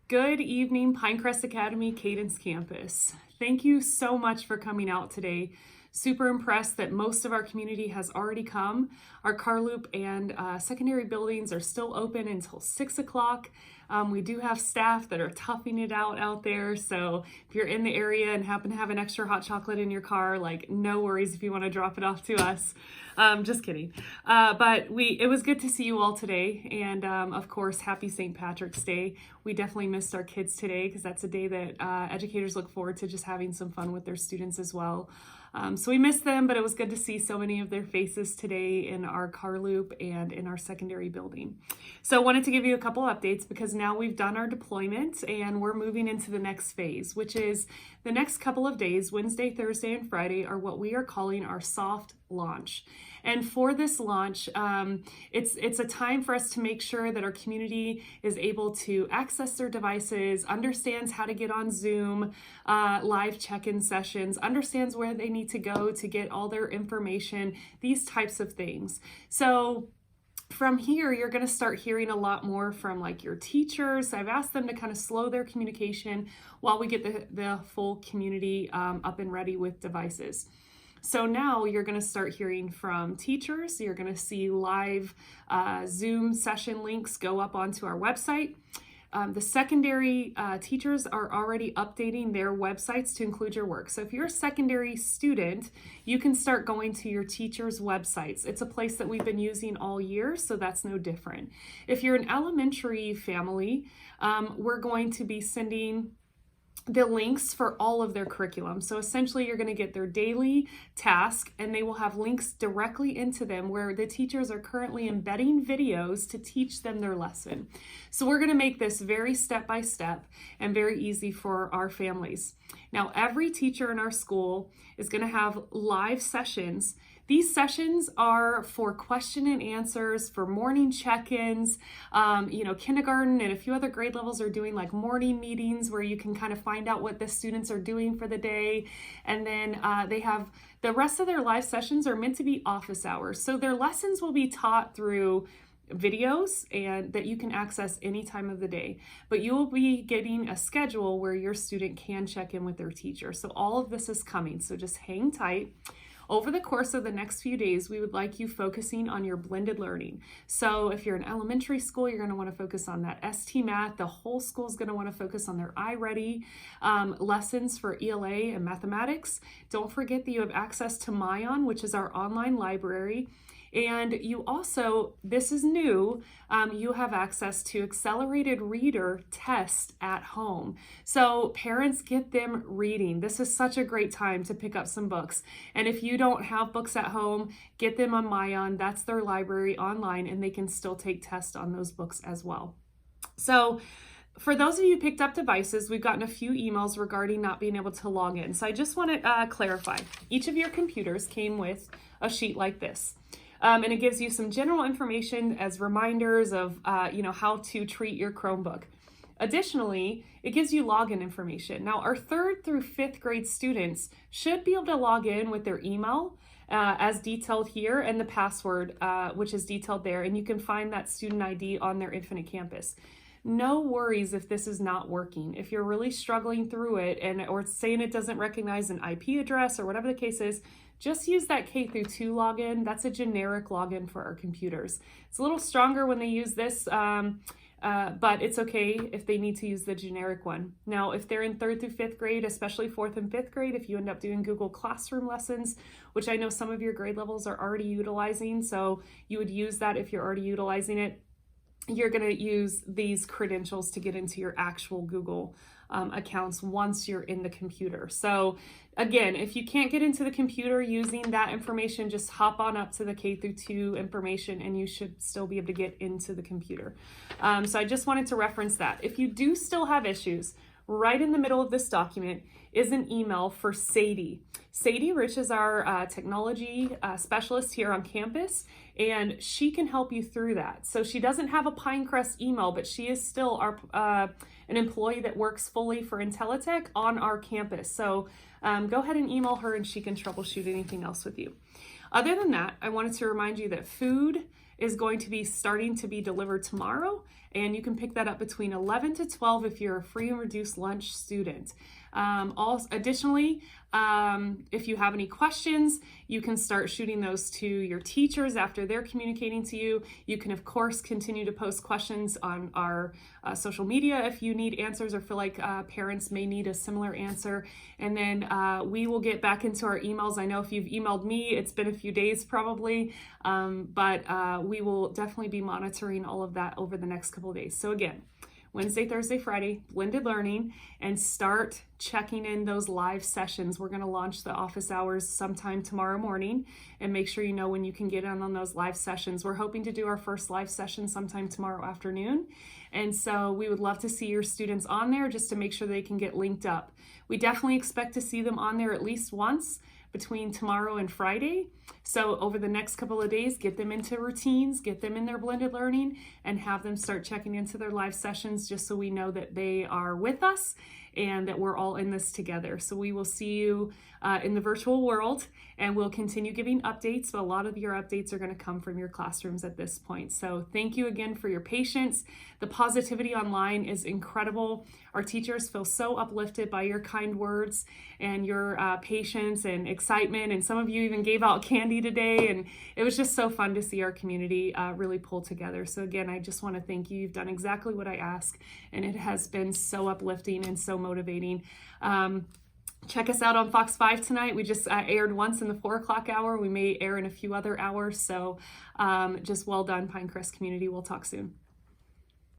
Good evening, Pinecrest Academy, Cadence Campus. Thank you so much for coming out today. Super impressed that most of our community has already come. Our car loop and secondary buildings are still open until 6 o'clock. We do have staff that are toughing it out there. So if you're in the area and happen to have an extra hot chocolate in your car, like no worries if you want to drop it off to us. Just kidding. But it was good to see you all today. And of course, happy St. Patrick's Day. We definitely missed our kids today because that's a day that educators look forward to just having some fun with their students as well. So we missed them, but it was good to see so many of their faces today in our car loop and in our secondary building. So I wanted to give you a couple updates because now we've done our deployment and we're moving into the next phase, which is the next couple of days, Wednesday, Thursday, and Friday, are what we are calling our soft launch. And for this launch, it's a time for us to make sure that our community is able to access their devices, understands how to get on Zoom, live check-in sessions, understands where they need to go to get all their information, these types of things. So from here, you're going to start hearing a lot more from like your teachers. I've asked them to kind of slow their communication while we get the full community up and ready with devices. So now you're going to start hearing from teachers. You're going to see live Zoom session links go up onto our website. The secondary teachers are already updating their websites to include your work. So if you're a secondary student, you can start going to your teachers' websites. It's a place that we've been using all year, so that's no different. If you're an elementary family, we're going to be sending the links for all of their curriculum. So essentially you're going to get their daily task and they will have links directly into them where the teachers are currently embedding videos to teach them their lesson. So we're going to make this very step-by-step and very easy for our families. Now, every teacher in our school is going to have live sessions. These sessions are for question and answers, for morning check-ins. Kindergarten and a few other grade levels are doing like morning meetings where you can kind of find out what the students are doing for the day. And then they have the rest of their live sessions are meant to be office hours. So their lessons will be taught through videos and that you can access any time of the day, but you will be getting a schedule where your student can check in with their teacher. So all of this is coming. So just hang tight. Over the course of the next few days, we would like you focusing on your blended learning. So if you're in elementary school, you're going to want to focus on that ST Math. The whole school is going to want to focus on their iReady lessons for ELA and mathematics. Don't forget that you have access to Myon, which is our online library. And you also, this is new, you have access to accelerated reader test at home. So parents, get them reading. This is such a great time to pick up some books. And if you don't have books at home, get them on Myon. That's their library online and they can still take tests on those books as well. So for those of you who picked up devices, we've gotten a few emails regarding not being able to log in. So I just want to clarify. Each of your computers came with a sheet like this. And it gives you some general information as reminders of, how to treat your Chromebook. Additionally, it gives you login information. Now, our 3rd through 5th grade students should be able to log in with their email as detailed here and the password, which is detailed there. And you can find that student ID on their Infinite Campus. No worries if this is not working. If you're really struggling through it or it's saying it doesn't recognize an IP address or whatever the case is, just use that K through 2 login. That's a generic login for our computers. It's a little stronger when they use this, but it's okay if they need to use the generic one. Now, if they're in 3rd through 5th grade, especially 4th and 5th grade, if you end up doing Google Classroom lessons, which I know some of your grade levels are already utilizing, so you would use that if you're already utilizing it. You're going to use these credentials to get into your actual Google accounts once you're in the computer. So again, if you can't get into the computer using that information, just hop on up to the K through 2 information and you should still be able to get into the computer. So I just wanted to reference that. If you do still have issues, right in the middle of this document is an email for Sadie. Sadie Rich is our technology specialist here on campus, and she can help you through that. So she doesn't have a Pinecrest email, but she is still an employee that works fully for Intellitech on our campus. So go ahead and email her and she can troubleshoot anything else with you. Other than that, I wanted to remind you that food is going to be starting to be delivered tomorrow, and you can pick that up between 11 to 12 if you're a free and reduced lunch student. Additionally, if you have any questions, you can start shooting those to your teachers after they're communicating to you. You can, of course, continue to post questions on our social media if you need answers or feel like parents may need a similar answer. And then we will get back into our emails. I know if you've emailed me, it's been a few days probably, but we will definitely be monitoring all of that over the next couple of days. So again, Wednesday, Thursday, Friday, blended learning, and start checking in those live sessions. We're going to launch the office hours sometime tomorrow morning, and make sure you know when you can get in on those live sessions. We're hoping to do our first live session sometime tomorrow afternoon. And so we would love to see your students on there just to make sure they can get linked up. We definitely expect to see them on there at least once between tomorrow and Friday. So over the next couple of days, get them into routines, get them in their blended learning, and have them start checking into their live sessions just so we know that they are with us and that we're all in this together. So we will see you in the virtual world, and we'll continue giving updates, but a lot of your updates are going to come from your classrooms at this point. So thank you again for your patience. The positivity online is incredible. Our teachers feel so uplifted by your kind words and your patience and excitement, and some of you even gave out candy today, and it was just so fun to see our community really pull together. So again, I just want to thank you. You've done exactly what I asked, and it has been so uplifting and so motivating. Check us out on Fox 5 tonight. We just aired once in the 4 o'clock hour. We may air in a few other hours. So just well done, Pinecrest community. We'll talk soon.